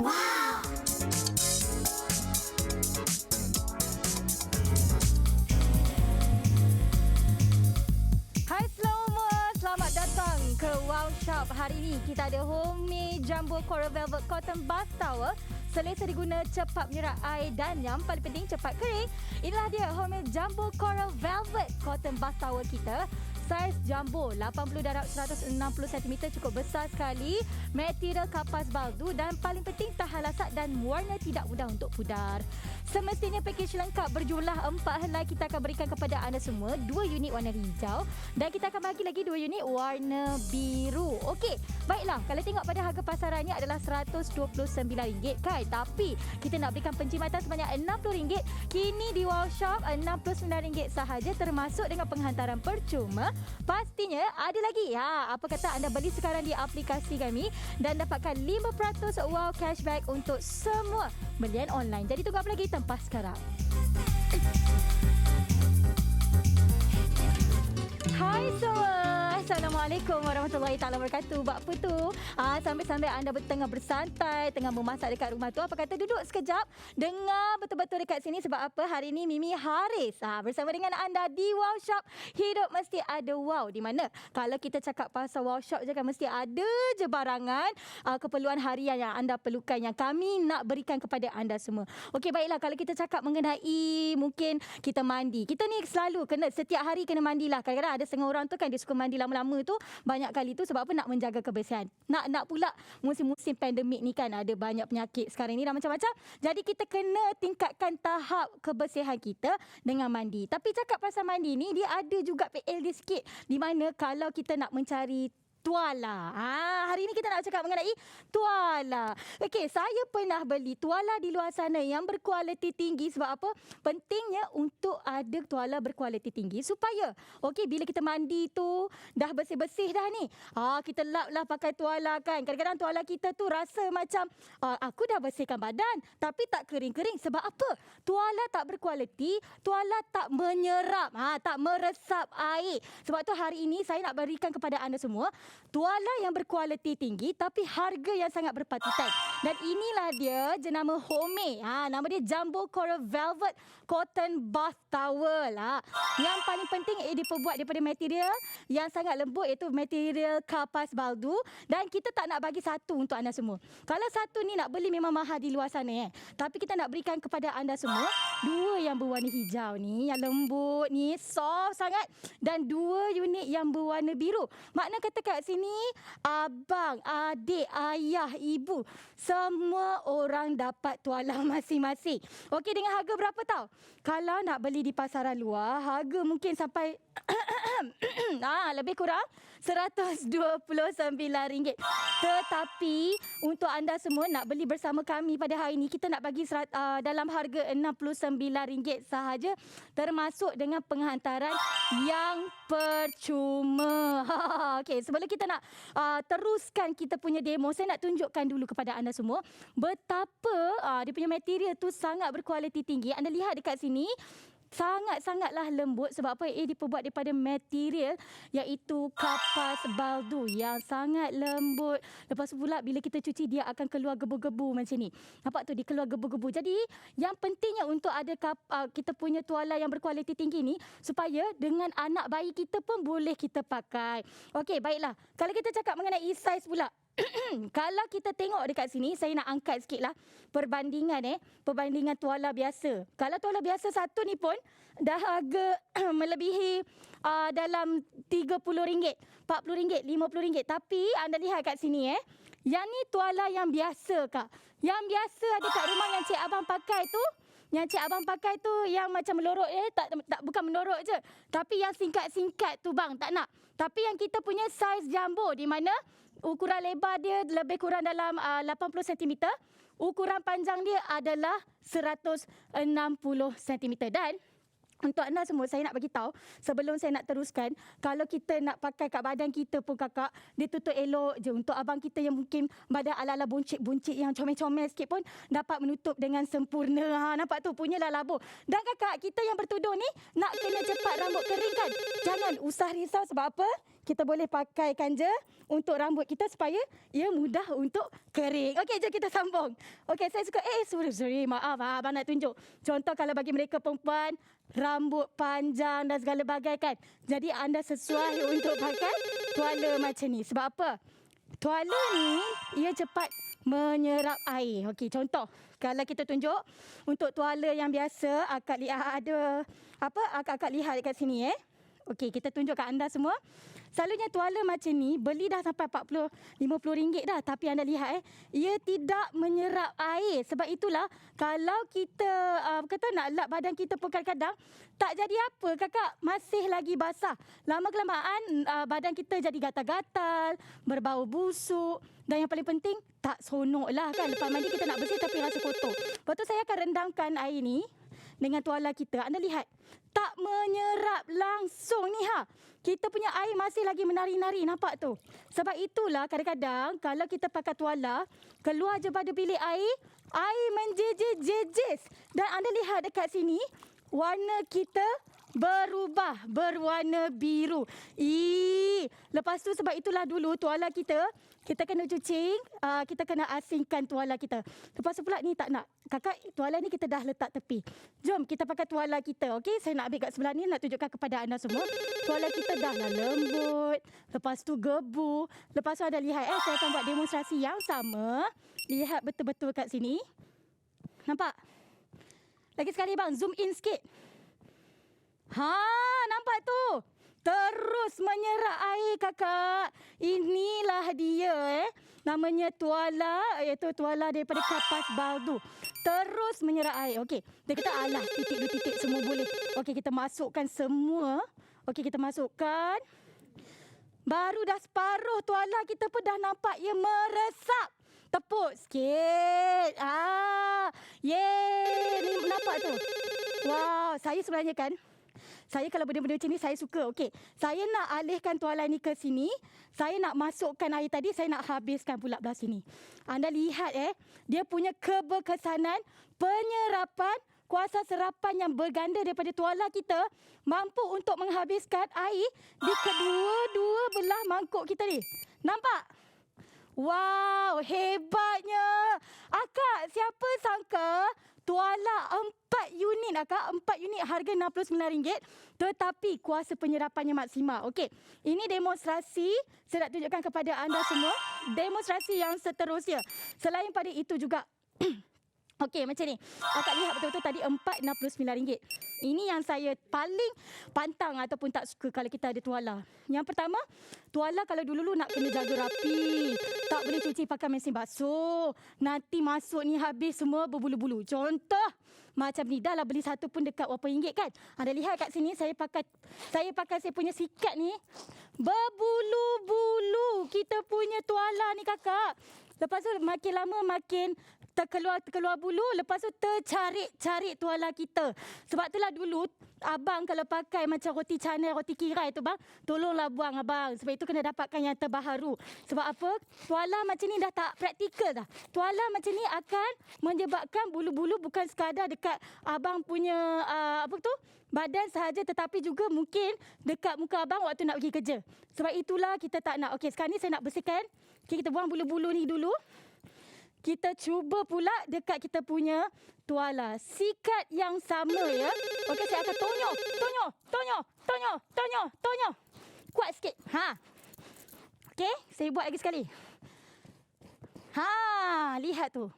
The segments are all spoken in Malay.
Hai semua, selamat datang ke Wow Shop. Hari ini kita ada Homemade Jumbo Coral Velvet Cotton Bath Towel. Selesa diguna, cepat menyerap air dan yang paling penting cepat kering. Inilah dia Homemade Jumbo Coral Velvet Cotton Bath Towel kita. Saiz jumbo 80 darab 160 cm, cukup besar sekali. Material kapas baldu dan paling penting tahan lasak dan warna tidak mudah untuk pudar. Semestinya pakej lengkap berjumlah 4 helai kita akan berikan kepada anda semua. 2 unit warna hijau dan kita akan bagi lagi 2 unit warna biru. Okey, baiklah. Kalau tengok pada harga pasarannya adalah RM129 kan. Tapi kita nak berikan penjimatan sebanyak RM60. Kini di Wow Shop RM69 sahaja termasuk dengan penghantaran percuma. Pastinya ada lagi. Apa kata anda beli sekarang di aplikasi kami dan dapatkan 5% wow cashback untuk semua belian online. Jadi tunggu apa lagi? Tempah sekarang. Hai semua. Assalamualaikum warahmatullahi taala wabarakatuh. Buat apa tu? Sambil-sambil anda tengah bersantai, tengah memasak dekat rumah tu, apa kata duduk sekejap, dengar betul-betul dekat sini. Sebab apa? Hari ini Mimi Haris bersama dengan anda di Wow Shop. Hidup mesti ada wow. Di mana kalau kita cakap pasal Wow Shop je kan, mesti ada je barangan keperluan harian yang anda perlukan, yang kami nak berikan kepada anda semua. Okey, baiklah. Kalau kita cakap mengenai mungkin kita mandi, kita ni selalu kena, setiap hari kena mandilah. Kadang-kadang ada setengah orang tu kan dia suka mandi lama-lama tu, banyak kali tu sebab apa? Nak menjaga kebersihan. Nak pula musim-musim pandemik ni kan, ada banyak penyakit sekarang ni dah macam-macam. Jadi kita kena tingkatkan tahap kebersihan kita dengan mandi. Tapi cakap pasal mandi ni, dia ada juga PL dia sikit. Di mana kalau kita nak mencari tuala. Hari ini kita nak cakap mengenai tuala. Okey, saya pernah beli tuala di luar sana yang berkualiti tinggi. Sebab apa? Pentingnya untuk ada tuala berkualiti tinggi supaya bila kita mandi tu dah bersih-bersih dah ni. Kita lap lah pakai tuala kan. Kadang-kadang tuala kita tu rasa macam aku dah bersihkan badan tapi tak kering-kering. Sebab apa? Tuala tak berkualiti, tuala tak menyerap, tak meresap air. Sebab tu hari ini saya nak berikan kepada anda semua tuala yang berkualiti tinggi tapi harga yang sangat berpatutan. Dan inilah dia jenama Homemade. Nama dia Jumbo Coral Velvet Cotton Bath Towel. Yang paling penting diperbuat daripada material yang sangat lembut, iaitu material kapas baldu. Dan kita tak nak bagi satu untuk anda semua. Kalau satu ni nak beli memang mahal di luar sana. Tapi kita nak berikan kepada anda semua 2 yang berwarna hijau ni, yang lembut ni, soft sangat. Dan 2 unit yang berwarna biru. Makna kata kat sini, abang, adik, ayah, ibu, semua orang dapat tuala masing-masing. Okey, dengan harga berapa tahu? Kalau nak beli di pasaran luar, harga mungkin sampai lebih kurang RM129. Tetapi untuk anda semua nak beli bersama kami pada hari ini, kita nak bagi dalam harga RM69 sahaja, termasuk dengan penghantaran yang percuma. Okey, sebelum kita nak teruskan kita punya demo, saya nak tunjukkan dulu kepada anda semua betapa dia punya material tu sangat berkualiti tinggi. Anda lihat dekat sini, sangat-sangatlah lembut. Sebab apa? Diperbuat daripada material iaitu kapas baldu yang sangat lembut. Lepas tu pula bila kita cuci, dia akan keluar gebu-gebu macam ni. Nampak tu, dia keluar gebu-gebu. Jadi yang pentingnya untuk ada kita punya tuala yang berkualiti tinggi ni, supaya dengan anak bayi kita pun boleh kita pakai. Okey, baiklah. Kalau kita cakap mengenai saiz pula, kalau kita tengok dekat sini, saya nak angkat sikitlah perbandingan tuala biasa. Kalau tuala biasa satu ni pun dah harga melebihi dalam RM30, RM40, RM50. Tapi anda lihat kat sini yang ni tuala yang biasa kak. Yang biasa ada kat rumah yang cik abang pakai tu. Yang cik abang pakai tu yang macam melorot tak bukan melorot je. Tapi yang singkat-singkat tu bang, tak nak. Tapi yang kita punya saiz jumbo, di mana ukuran lebar dia lebih kurang dalam 80 cm. Ukuran panjang dia adalah 160 cm. Dan untuk anda semua, saya nak bagi tahu sebelum saya nak teruskan, kalau kita nak pakai kat badan kita pun kakak, dia tutup elok je. Untuk abang kita yang mungkin badan ala-ala buncit-buncit yang comel-comel sikit pun dapat menutup dengan sempurna. Nampak tu, punyalah labuh. Dan kakak, kita yang bertudung ni nak kena cepat rambut kering kan? Jangan usah risau sebab apa? kita boleh pakaikan je untuk rambut kita supaya ia mudah untuk kering. Okey, jom kita sambung. Okey, saya suka, sorry, maaf abang nak tunjuk. Contoh kalau bagi mereka perempuan, rambut panjang dan segala bagai kan. Jadi anda sesuai untuk pakai tuala macam ni. Sebab apa? Tuala ni, ia cepat menyerap air. Okey, contoh. Kalau kita tunjuk untuk tuala yang biasa, akak lihat ada akak lihat dekat sini Okey, kita tunjuk kat anda semua. Selalunya tuala macam ni beli dah sampai 40 50 ringgit dah, tapi anda lihat ia tidak menyerap air. Sebab itulah kalau kita nak lap badan kita pun kadang-kadang tak jadi apa, kakak masih lagi basah. Lama kelamaan badan kita jadi gatal-gatal, berbau busuk. Dan yang paling penting, tak seronok lah kan. Lepas mandi kita nak bersih tapi rasa kotor. Lepas tu saya akan rendamkan air ni dengan tuala kita. Anda lihat, tak menyerap langsung ni Kita punya air masih lagi menari-nari, nampak tu? Sebab itulah kadang-kadang kalau kita pakai tuala, keluar je pada bilik air menjejis-jejis. Dan anda lihat dekat sini, warna kita berubah berwarna biru. Lepas tu sebab itulah dulu tuala kita kena cuci, kita kena asingkan tuala kita. Lepas tu pula ni tak nak. Kakak, tuala ni kita dah letak tepi. Jom kita pakai tuala kita. Okey, saya nak ambil kat sebelah ni nak tunjukkan kepada anda semua. Tuala kita dah lah lembut. Lepas tu gebu. Lepas tu ada lihat saya akan buat demonstrasi yang sama. Lihat betul-betul kat sini. Nampak? Lagi sekali bang, zoom in sikit. Nampak tu? Terus menyerap air kakak. Inilah dia namanya tuala, iaitu tuala daripada kapas baldu. Terus menyerap air. Okey, dia kata alah titik dua titik semua boleh. Okey, kita masukkan semua. Okey, kita masukkan. Baru dah separuh tuala kita pun dah nampak ia meresap. Tepuk sikit. Ni nampak tu. Wow, saya sebenarnya kan, saya kalau benda-benda macam ni saya suka. Okey, saya nak alihkan tuala ni ke sini. Saya nak masukkan air tadi, saya nak habiskan pula belah sini. Anda lihat dia punya keberkesanan, penyerapan, kuasa serapan yang berganda daripada tuala kita mampu untuk menghabiskan air di kedua-dua belah mangkuk kita ni. Nampak? Wow, hebatnya. Akak, siapa sangka tuala 4 unit akak, 4 unit harga RM69, tetapi kuasa penyerapannya maksimal. Okey, ini demonstrasi saya nak tunjukkan kepada anda semua. Demonstrasi yang seterusnya. Selain pada itu juga okey, macam ni. Akak lihat betul-betul tadi RM469. Ini yang saya paling pantang ataupun tak suka kalau kita ada tuala. Yang pertama, tuala kalau dulu nak kena jaga rapi. Tak boleh cuci pakai mesin basuh. Nanti masuk ni habis semua berbulu-bulu. Contoh, macam ni dah lah beli satu pun dekat berapa ringgit kan. Anda lihat kat sini saya pakai saya punya sikat ni. Berbulu-bulu kita punya tuala ni kakak. Lepas tu makin lama makin terkeluar bulu, lepas tu tercarik tuala kita. Sebab itulah dulu abang kalau pakai macam roti canai, roti kirai tu bang, tolonglah buang abang. Sebab itu kena dapatkan yang terbaharu. Sebab apa? Tuala macam ni dah tak praktikal dah. Tuala macam ni akan menyebabkan bulu-bulu bukan sekadar dekat abang punya badan sahaja, tetapi juga mungkin dekat muka abang waktu nak pergi kerja. Sebab itulah kita tak nak. Okey, sekarang ni saya nak bersihkan. Okay, kita buang bulu-bulu ni dulu. Kita cuba pula dekat kita punya tuala. Sikat yang sama ya. Okey, saya akan tonyoh. Kuat sikit. Okey, saya buat lagi sekali. Lihat tu.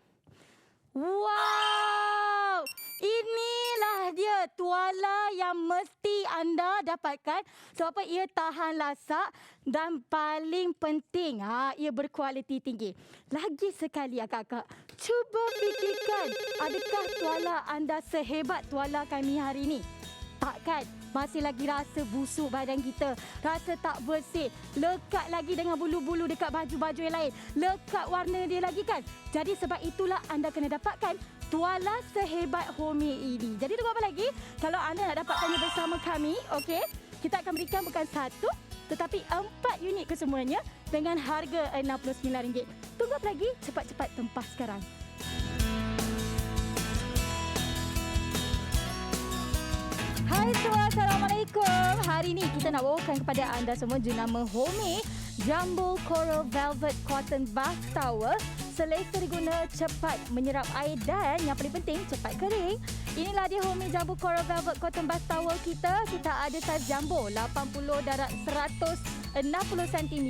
Wow! Inilah dia tuala yang mesti anda dapatkan. Sebab apa? Ia tahan lasak dan paling penting, ia berkualiti tinggi. Lagi sekali akak-akak, cuba fikirkan, adakah tuala anda sehebat tuala kami hari ini? Takkan? Masih lagi rasa busuk badan kita, rasa tak bersih, lekat lagi dengan bulu-bulu dekat baju-baju yang lain, lekat warna dia lagi kan. Jadi sebab itulah anda kena dapatkan tuala sehebat Homi ini. Jadi tunggu apa lagi? Kalau anda nak dapatkannya bersama kami, okey, kita akan berikan bukan 1 tetapi 4 unit kesemuanya dengan harga RM69. Tunggu apa lagi? Cepat-cepat tempah sekarang. Hai semua, Assalamualaikum. Assalamualaikum. Hari ini kita nak bawakan kepada anda semua jenama Home Jumbo Coral Velvet Cotton Bath Towel. Selesa diguna, cepat menyerap air dan yang paling penting cepat kering. Inilah dia Home Jumbo Coral Velvet Cotton Bath Towel kita. Kita ada saiz jumbo 80 darab 160 cm.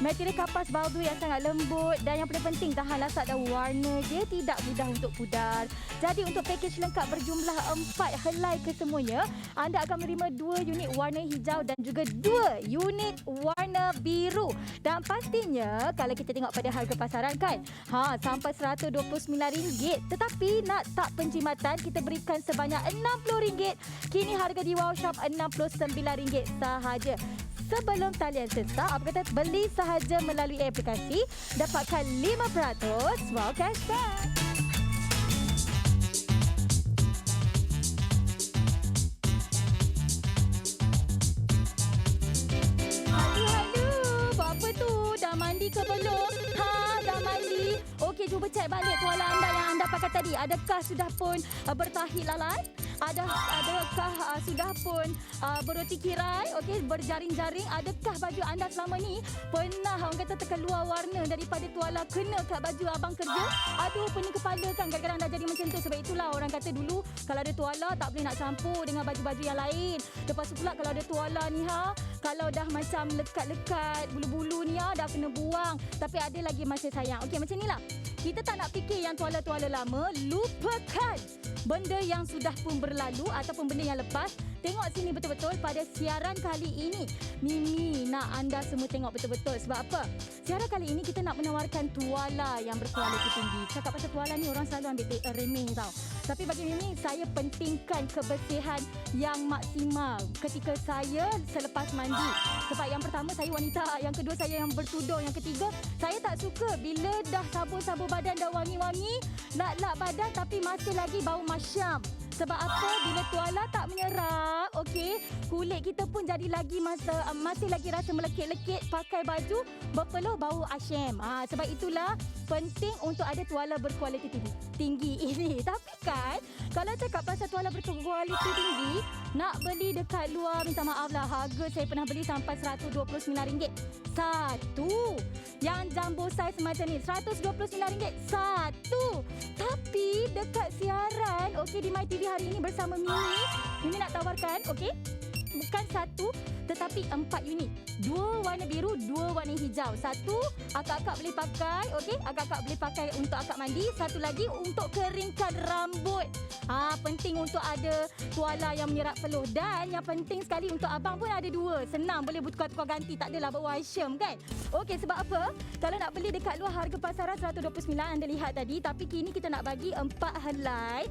Material kapas baldu yang sangat lembut dan yang paling penting tahan lasak dan warna dia tidak mudah untuk pudar. Jadi untuk pakej lengkap berjumlah 4 helai kesemuanya, anda akan menerima 2 unit warna hijau dan juga 2 unit warna biru. Dan pastinya kalau kita tengok pada harga pasaran kan, sampai RM129. Tetapi nak tak penjimatan kita berikan sebanyak RM60. Kini harga di Wow Shop RM69 sahaja. Sebelum talian sesak, apa kata beli sahaja melalui aplikasi, dapatkan 5% wow cashback. Halo, buat apa tu? Dah mandi ke belum? Dah mandi. Okey, cuba cek balik tuala anda yang anda pakai tadi. Adakah sudah pun bertahik lalai? Adakah sudah pun berroti kirai, okey, berjaring-jaring? Adakah baju anda selama ni pernah orang kata terkeluar warna daripada tuala kena kat baju abang kerja? Aduh, pening kepala kan kadang-kadang dah jadi macam tu. Sebab itulah orang kata dulu kalau ada tuala tak boleh nak campur dengan baju-baju yang lain. Lepas tu pula kalau ada tuala ni kalau dah macam lekat-lekat bulu-bulu ni dah kena buang. Tapi ada lagi masih sayang. Okey, macam inilah. Kita tak nak fikir yang tuala-tuala lama, lupakan benda yang sudah pun berlalu ataupun benda yang lepas. Tengok sini betul-betul pada siaran kali ini. Mimi nak anda semua tengok betul-betul. Sebab apa? Siaran kali ini kita nak menawarkan tuala yang berkualiti tinggi. Cakap pasal tuala ni orang selalu ambil remeh tau. Tapi bagi Mimi, saya pentingkan kebersihan yang maksimal ketika saya selepas mandi. Sebab yang pertama saya wanita, yang kedua saya yang bertudung, yang ketiga saya tak suka bila dah sabun-sabun badan dah wangi-wangi, lap-lap badan tapi masih lagi bau masyam. Sebab apa? Bila tuala tak menyerap, okey, kulit kita pun jadi lagi masih lagi rasa melekit-lekit pakai baju berpeluh bau asyam. Sebab itulah penting untuk ada tuala berkualiti tinggi ini. Tapi kan, kalau cakap pasal tuala berkualiti tinggi, nak beli dekat luar, minta maaf lah, harga saya pernah beli sampai RM129 satu. Yang jumbo size macam ni RM129 satu. Tapi dekat siaran, okey, di My TV hari ini bersama Mimi nak tawarkan, okey, bukan satu tetapi 4 unit. 2 warna biru, 2 warna hijau. Satu akak-akak boleh pakai, okey, akak-akak boleh pakai untuk akak mandi. Satu lagi untuk keringkan rambut. Penting untuk ada tuala yang menyerap peluh. Dan yang penting sekali untuk abang pun ada 2. Senang, boleh tukar-tukar ganti. Tak adalah bau asyam kan? Okey, sebab apa? Kalau nak beli dekat luar harga pasaran RM129 anda lihat tadi. Tapi kini kita nak bagi 4 helai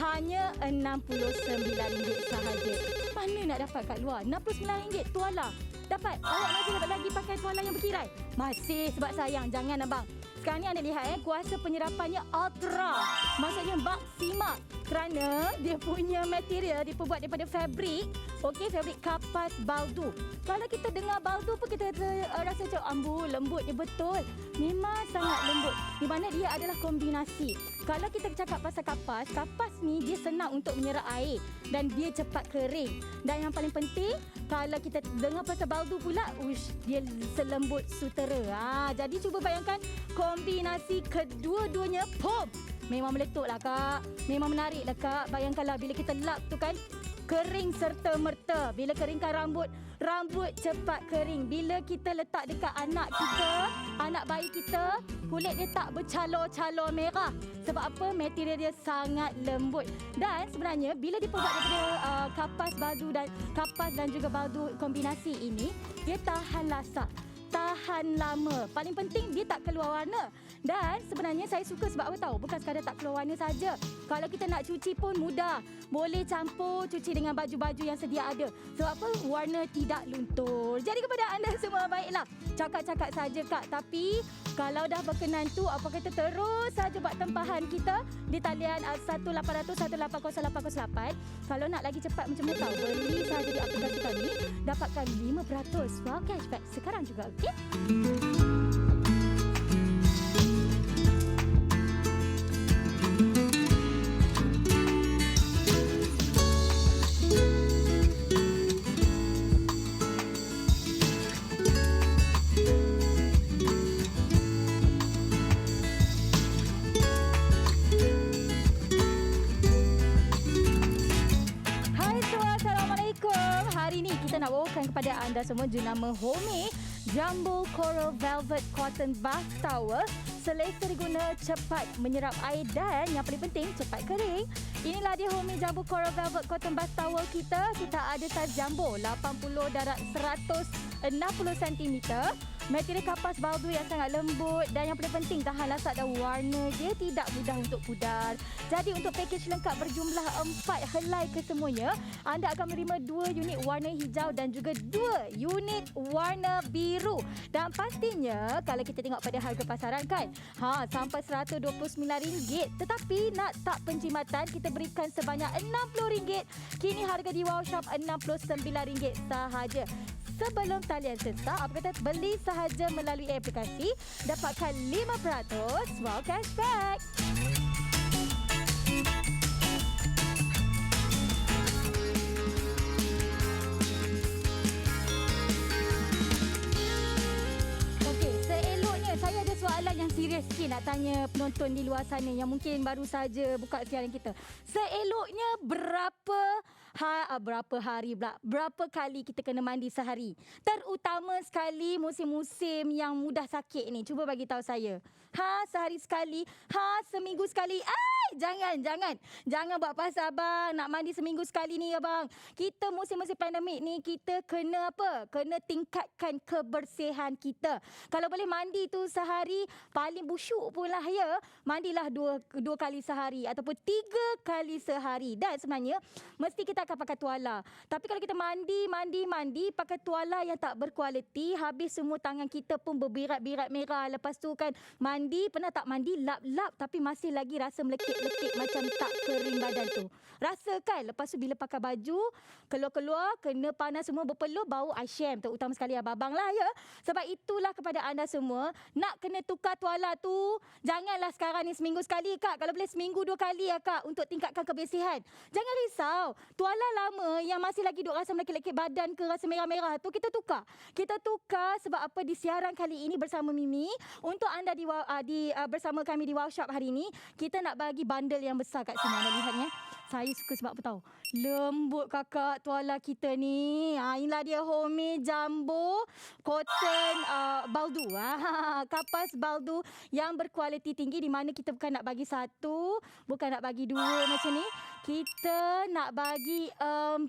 hanya RM69 sahaja. Mana nak dapat kat luar? RM69 tuala. Dapat? Awak masih dapat lagi pakai tuala yang berkirai? Masih, sebab sayang. Jangan abang. Sekarang ni anda lihat kuasa penyerapannya ultra. Maksudnya maksimal. Kerana dia punya material diperbuat daripada fabrik. Okey, fabrik kapas baldu. Kalau kita dengar baldu pun kita rasa macam lembut. Dia betul. Memang sangat lembut. Di mana dia adalah kombinasi. Kalau kita cakap pasal kapas ni dia senang untuk menyerap air. Dan dia cepat kering. Dan yang paling penting, kalau kita dengar pasal baldu pula, dia selembut sutera. Jadi cuba bayangkan kombinasi kedua-duanya, memang meletup lah kak. Memang menarik lah kak. Bayangkanlah bila kita lap tu kan, kering serta merta. Bila keringkan rambut cepat kering. Bila kita letak dekat anak kita, anak bayi kita, kulit dia tak bercalor-calor merah. Sebab apa? Material dia sangat lembut. Dan sebenarnya bila diperbuat daripada kapas dan juga baldu kombinasi ini, dia tahan lasak, tahan lama. Paling penting dia tak keluar warna. Dan sebenarnya saya suka sebab apa tahu? Bukan sekadar tak keluar warna saja. Kalau kita nak cuci pun mudah. Boleh campur cuci dengan baju-baju yang sedia ada. Sebab apa? Warna tidak luntur. Jadi kepada anda semua, baiklah. Cakap-cakap saja kak. Tapi kalau dah berkenan tu, apa kata terus saja buat tempahan kita di talian 1800 180808. Kalau nak lagi cepat macam mana tahu? Beli saja di aplikasi kami. Dapatkan 5% wow cashback sekarang juga. Okey? nak bawakan kepada anda semua jenama Home Jumbo Coral Velvet Cotton Bath Towel. Selesa diguna, cepat menyerap air dan yang paling penting cepat kering. Inilah dia Home Jumbo Coral Velvet Cotton Bath Towel kita. Kita ada saiz jumbo 80 darat 160 cm. Material kapas baldu yang sangat lembut dan yang paling penting tahan lasat dan warna dia tidak mudah untuk pudar. Jadi untuk pakej lengkap berjumlah 4 helai kesemuanya, anda akan menerima 2 unit warna hijau dan juga 2 unit warna biru. Dan pastinya kalau kita tengok pada harga pasaran kan, sampai RM129. Tetapi nak tak penjimatan, kita berikan sebanyak RM60. Kini harga di Wow Shop RM69 sahaja. Sebelum talian sesak, apa kata beli sahaja melalui aplikasi, dapatkan 5% wow cashback. Okey, seeloknya saya ada soalan yang serius sikit nak tanya penonton di luar sana yang mungkin baru saja buka siaran kita. Seeloknya berapa kali kita kena mandi sehari? Terutama sekali musim-musim yang mudah sakit ni. Cuba bagi tahu saya. Sehari sekali? Seminggu sekali? Jangan buat pasal abang nak mandi seminggu sekali ni abang. Kita musim-musim pandemik ni kita kena apa? Kena tingkatkan kebersihan kita. Kalau boleh mandi tu sehari paling busuk pun lah ya. Mandilah dua kali sehari ataupun 3 kali sehari. Dan sebenarnya mesti kita akan pakai tuala. Tapi kalau kita mandi pakai tuala yang tak berkualiti, habis semua tangan kita pun berbirat-birat merah. Lepas tu kan mandi, pernah tak mandi lap-lap tapi masih lagi rasa melekit-lekit macam tak kering badan tu. Rasa kan? Lepas tu bila pakai baju, keluar-keluar, kena panas semua, berpeluh, bau asyam. Terutama sekali abang-abang lah ya. Sebab itulah kepada anda semua, nak kena tukar tuala tu, janganlah sekarang ni seminggu sekali kak. Kalau boleh seminggu 2 kali ya kak untuk tingkatkan kebersihan. Jangan risau. Tuala lama yang masih lagi duk rasa melekit-lekit badan ke rasa merah-merah tu kita tukar. Kita tukar sebab apa di siaran kali ini bersama Mimi. Untuk anda bersama kami di Wow Shop hari ini, kita nak bagi bundle yang besar kat sini. Anda lihatnya. Saya suka sebab apa tahu? Lembut kakak tuala kita ni. Inilah dia Home Jumbo Cotton Baldu. Kapas baldu yang berkualiti tinggi di mana kita bukan nak bagi 1, bukan nak bagi 2 macam ni. Kita nak bagi 4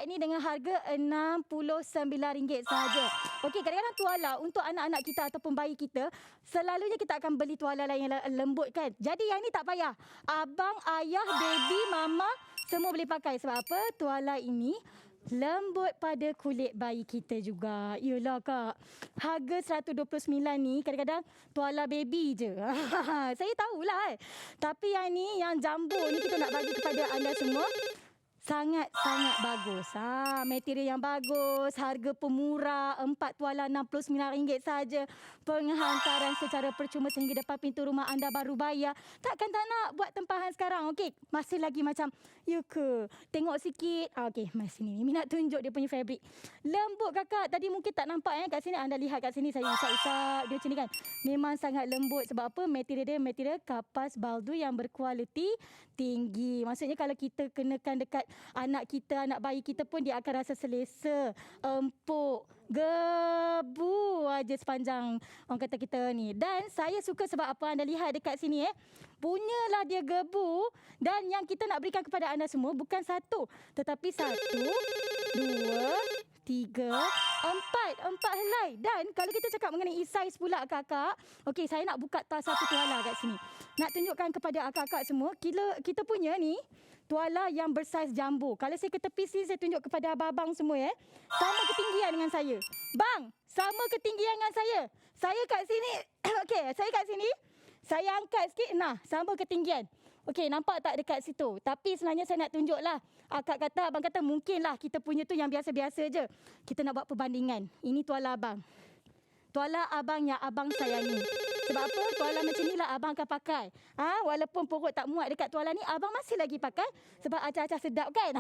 ni dengan harga RM69 sahaja. Okey, kadang-kadang tuala untuk anak-anak kita ataupun bayi kita, selalunya kita akan beli tuala lain yang lembut kan. Jadi yang ni tak payah. Abang, ayah, baby, mama semua boleh pakai. Sebab apa? Tuala ini lembut pada kulit bayi kita juga. Yelah kak, harga RM129 ni kadang-kadang tuala baby je. Saya tahulah. Tapi yang ni, yang jumbo ni kita nak bagi kepada anda semua. Sangat-sangat bagus. Material yang bagus, harga pun murah, 4 tuala RM69 saja. Penghantaran secara percuma sehingga depan pintu rumah anda baru bayar. Takkan tak nak buat tempahan sekarang, okey? Masih lagi macam, ya ke? Tengok sikit. Okey, mari sini. Mimi nak tunjuk dia punya fabric. Lembut kakak. Tadi mungkin tak nampak kat sini. Anda lihat kat sini saya usap-usap dia macam ni kan. Memang sangat lembut. Sebab apa? Material dia material kapas baldu yang berkualiti tinggi. Maksudnya kalau kita kenakan dekat anak kita, anak bayi kita pun dia akan rasa selesa, empuk, gebu aja sepanjang orang kata kita ni. Dan saya suka sebab apa anda lihat dekat sini punyalah dia gebu. Dan yang kita nak berikan kepada anda semua bukan 1, tetapi 1, 2, 3, 4 helai. Dan kalau kita cakap mengenai saiz pula kakak, okey, saya nak buka tas satu tuala kat sini. Nak tunjukkan kepada akak-akak semua, kita punya ni tuala yang bersaiz jumbo. Kalau saya ke tepi sini, saya tunjuk kepada abang-abang semua sama ketinggian dengan saya. Bang, sama ketinggian dengan saya. Saya kat sini, okey, saya kat sini. Saya angkat sikit, sama ketinggian. Okey, nampak tak dekat situ? Tapi sebenarnya saya nak tunjuklah. Abang kata mungkinlah kita punya tu yang biasa-biasa je. Kita nak buat perbandingan. Ini tuala abang. Tuala abang yang abang sayangi. Sebab apa? Tuala macam ni lah abang akan pakai. Walaupun perut tak muat dekat tuala ni, abang masih lagi pakai. Sebab acah-acah sedap kan?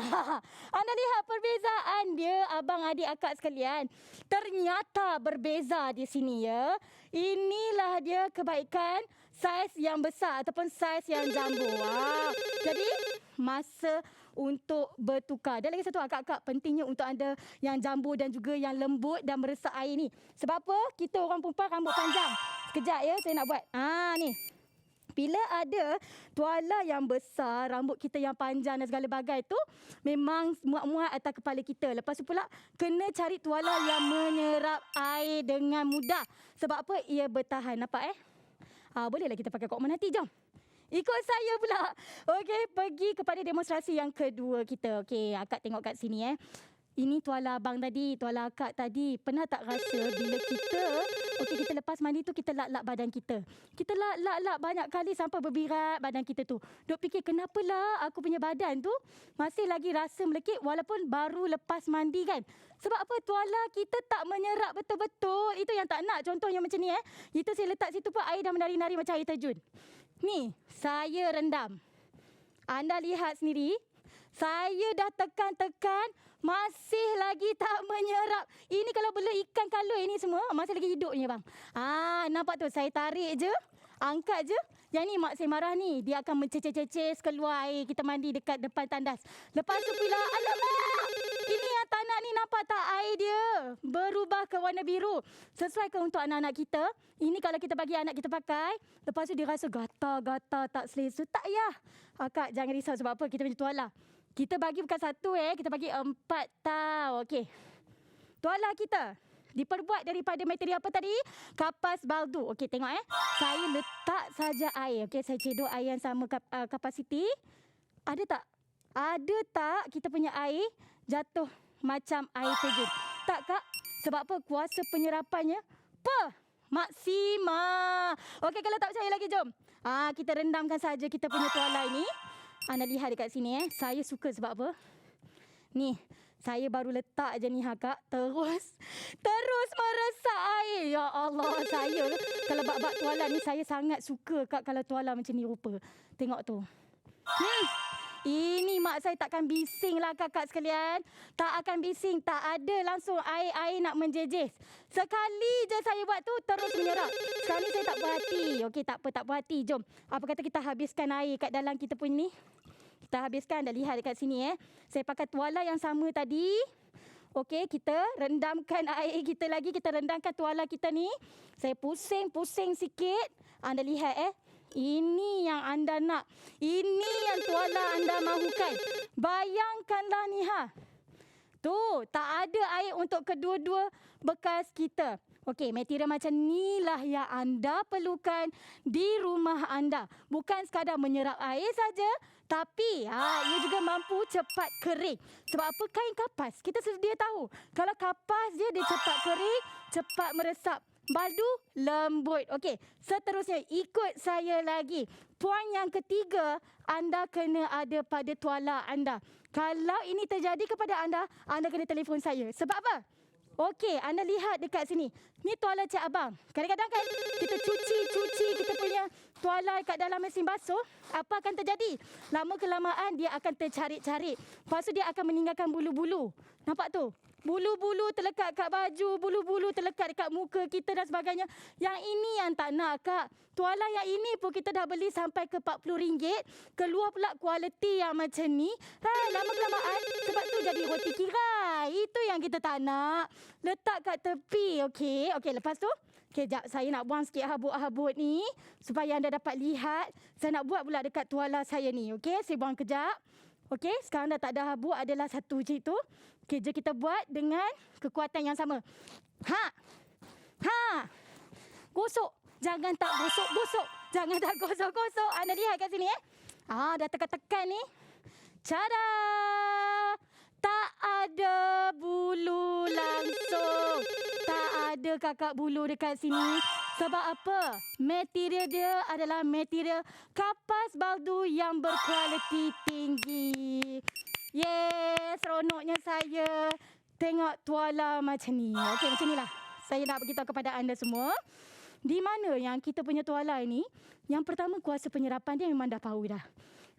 Anda lihat perbezaan dia, abang, adik, akak sekalian. Ternyata berbeza di sini ya. Inilah dia kebaikan saiz yang besar ataupun saiz yang jumbo. Jadi masa untuk bertukar. Dan lagi satu akak-akak, pentingnya untuk anda yang jambul dan juga yang lembut dan meresap air ni. Sebab apa? Kita orang perempuan rambut panjang. Sekejap ya, saya nak buat. Ni. Bila ada tuala yang besar, rambut kita yang panjang dan segala bagai tu memang muat-muat atas kepala kita. Lepas tu pula kena cari tuala yang menyerap air dengan mudah. Sebab apa? Ia bertahan. Nampak bolehlah kita pakai kok nanti. Jom. Ikut saya pula. Okey, pergi kepada demonstrasi yang kedua kita. Okey, akak tengok kat sini Ini tuala abang tadi, tuala akak tadi. Pernah tak rasa bila kita lepas mandi tu kita lap-lap badan kita. Kita lap banyak kali sampai berbirat badan kita tu. Duk fikir kenapalah aku punya badan tu masih lagi rasa melekit walaupun baru lepas mandi kan. Sebab apa? Tuala kita tak menyerap betul-betul. Itu yang tak nak. Contohnya macam ni Itu saya letak situ pun air dah menari-nari macam air terjun. Ni, saya rendam. Anda lihat sendiri. Saya dah tekan-tekan, masih lagi tak menyerap. Ini kalau bela ikan kaloi ini semua, masih lagi hidup ni bang. Nampak tu, saya tarik je, angkat je. Yang ni mak saya marah ni, dia akan menceces-ceces keluar air kita mandi dekat depan tandas. Lepas tu pula, alamak! Ini yang tak nak ni, nampak tak air dia berubah ke warna biru. Sesuai ke untuk anak-anak kita? Ini kalau kita bagi anak kita pakai, lepas tu dia rasa gatal-gatal, tak selesa. Tak payah. Akak jangan risau sebab apa? Kita punya tuala. Kita bagi bukan satu kita bagi 4 tau. Okey. Tuala kita diperbuat daripada material apa tadi? Kapas baldu. Okey, tengok Saya letak saja air. Okey, saya cedok air yang sama kapasiti. Ada tak? Ada tak kita punya air jatuh macam air terjun? Tak kak? Sebab apa? Kuasa penyerapannya maksima. Okey, kalau tak percaya lagi jom. Kita rendamkan saja kita punya tuala ini. Anda lihat dekat sini Saya suka sebab apa? Ni, saya baru letak je ni kak. Terus meresap air. Ya Allah, saya kalau bab-bab tuala ni saya sangat suka kak kalau tuala macam ni rupa. Tengok tu. Ini mak saya takkan bising lah kakak sekalian. Tak akan bising. Tak ada langsung air-air nak menjejes. Sekali je saya buat tu terus menyerap. Sekali saya tak puas hati. Okey, tak apa, tak puas hati. Jom. Apa kata kita habiskan air kat dalam kita punya ni. Kita habiskan. Dah lihat dekat sini Saya pakai tuala yang sama tadi. Okey, kita rendamkan air kita lagi. Kita rendamkan tuala kita ni. Saya pusing-pusing sikit. Anda lihat Ini yang anda nak. Ini yang tuala anda mahukan. Bayangkanlah ni Tu, tak ada air untuk kedua-dua bekas kita. Okey, material macam inilah yang anda perlukan di rumah anda. Bukan sekadar menyerap air saja, tapi ia juga mampu cepat kering. Sebab apa? Kain kapas. Kita sedia tahu. Kalau kapas dia cepat kering, cepat meresap. Baldu lembut. Okey, seterusnya ikut saya lagi. Poin yang ketiga, anda kena ada pada tuala anda. Kalau ini terjadi kepada anda, anda kena telefon saya. Sebab apa? Okey, anda lihat dekat sini. Ni tuala cik abang. Kadang-kadang kan kita cuci kita punya tuala kat dalam mesin basuh. Apa akan terjadi? Lama kelamaan dia akan tercarik-carik. Lepas tu dia akan meninggalkan bulu-bulu. Nampak tu? Bulu-bulu terlekat kat baju, bulu-bulu terlekat dekat muka kita dan sebagainya. Yang ini yang tak nak kak. Tuala yang ini pun kita dah beli sampai ke RM40. Keluar pula kualiti yang macam ni. Lama-kelamaan sebab tu jadi roti kirai. Itu yang kita tak nak. Letak kat tepi. Okey, lepas tu. Okey, jap saya nak buang sikit habuk-habuk ni. Supaya anda dapat lihat. Saya nak buat pula dekat tuala saya ni. Okey, saya buang kejap. Okey, sekarang dah tak ada habuk. Adalah satu je tu. Okey, jom kita buat dengan kekuatan yang sama. Gosok. Jangan tak gosok-gosok. Jangan tak gosok-gosok. Anda lihat kat sini dah tekan-tekan ni. Cara. Tak ada bulu langsung. Tak ada kakak bulu dekat sini. Sebab apa? Material dia adalah material kapas baldu yang berkualiti tinggi. Yes, seronoknya saya tengok tuala macam ni. Okey, macam inilah. Saya nak beritahu kepada anda semua. Di mana yang kita punya tuala ini, yang pertama kuasa penyerapan dia memang dah power dah.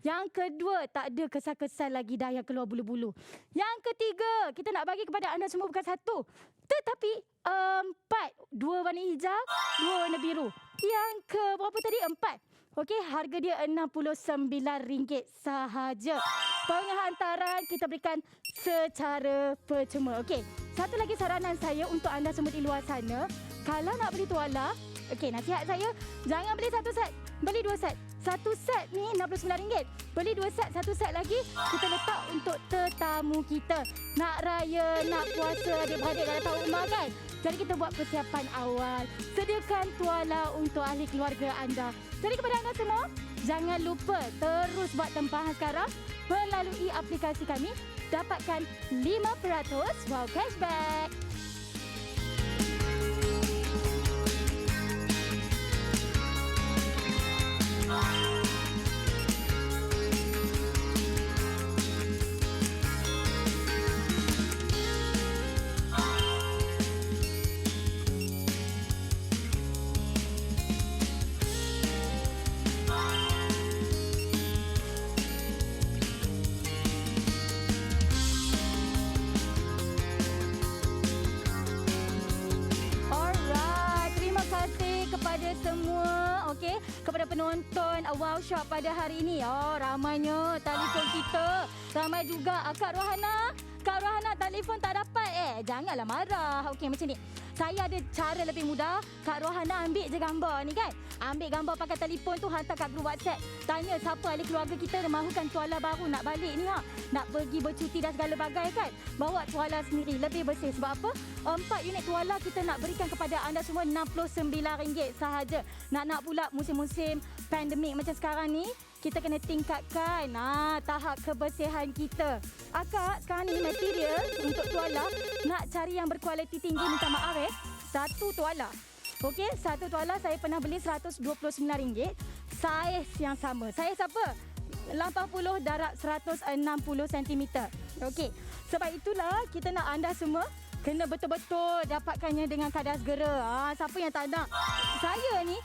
Yang kedua, tak ada kesal-kesal lagi dah yang keluar bulu-bulu. Yang ketiga, kita nak bagi kepada anda semua bukan satu, tetapi 4. 2 warna hijau, 2 warna biru. Yang ke berapa tadi? 4. Okey, harga dia RM69 sahaja. Penghantaran kita berikan secara percuma. Okey, satu lagi saranan saya untuk anda semua di luar sana. Kalau nak beli tuala, okey, nasihat saya, jangan beli satu set, beli dua set. Satu set ni RM69. Beli dua set, satu set lagi kita letak untuk tetamu kita. Nak raya, nak puasa, adik-beradik dah tahu rumah kan? Jadi kita buat persiapan awal. Sediakan tuala untuk ahli keluarga anda. Jadi kepada anda semua, jangan lupa terus buat tempahan sekarang melalui aplikasi kami. Dapatkan 5% wow cashback. Kepada semua, okey, kepada penonton Wow Shop pada hari ini. Oh, ramainya telefon kita. Ramai juga Kak Rohana. Kak Rohana telefon tak dapat. Janganlah marah. Okey, macam ni. Saya ada cara lebih mudah. Kak Rohana ambil je gambar ni kan. Ambil gambar pakai telefon tu, hantar kat grup WhatsApp. Tanya siapa ahli keluarga kita yang mahukan tuala baru nak balik ni nak pergi bercuti dan segala bagai kan. Bawa tuala sendiri, lebih bersih. Sebab apa? 4 unit tuala kita nak berikan kepada anda semua RM69 sahaja. Nak pula musim-musim pandemik macam sekarang ni, kita kena tingkatkan tahap kebersihan kita. Akak, sekarang ni material untuk tuala nak cari yang berkualiti tinggi, minta maaf satu tuala. Okey, satu tuala saya pernah beli RM129. Saiz yang sama. Saiz apa? 80 darab 160 cm. Okey, sebab itulah kita nak anda semua kena betul-betul dapatkannya dengan kadar segera. Siapa yang tak nak? Saya ni,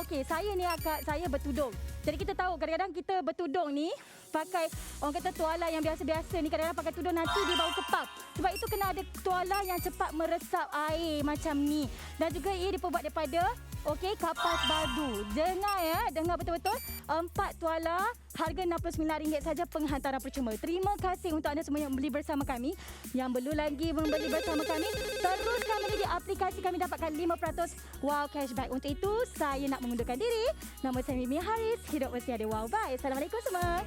okey, saya ni akak, saya bertudung. Jadi kita tahu kadang-kadang kita bertudung ni pakai orang kata tuala yang biasa-biasa ni, kadang-kadang pakai tudung nanti dia bau kepap. Sebab itu kena ada tuala yang cepat meresap air macam ni. Dan juga ia diperbuat daripada kapas badu. Dengar dengar betul-betul. 4 tuala harga RM69 saja, penghantaran percuma. Terima kasih untuk anda semua yang membeli bersama kami. Yang belum lagi membeli bersama kami, teruskan beli di aplikasi kami, dapatkan 5% wow cashback. Untuk itu, saya nak mengundurkan diri. Nama saya Mimi Haris. Hidup mesti ada wow. Bye. Assalamualaikum semua.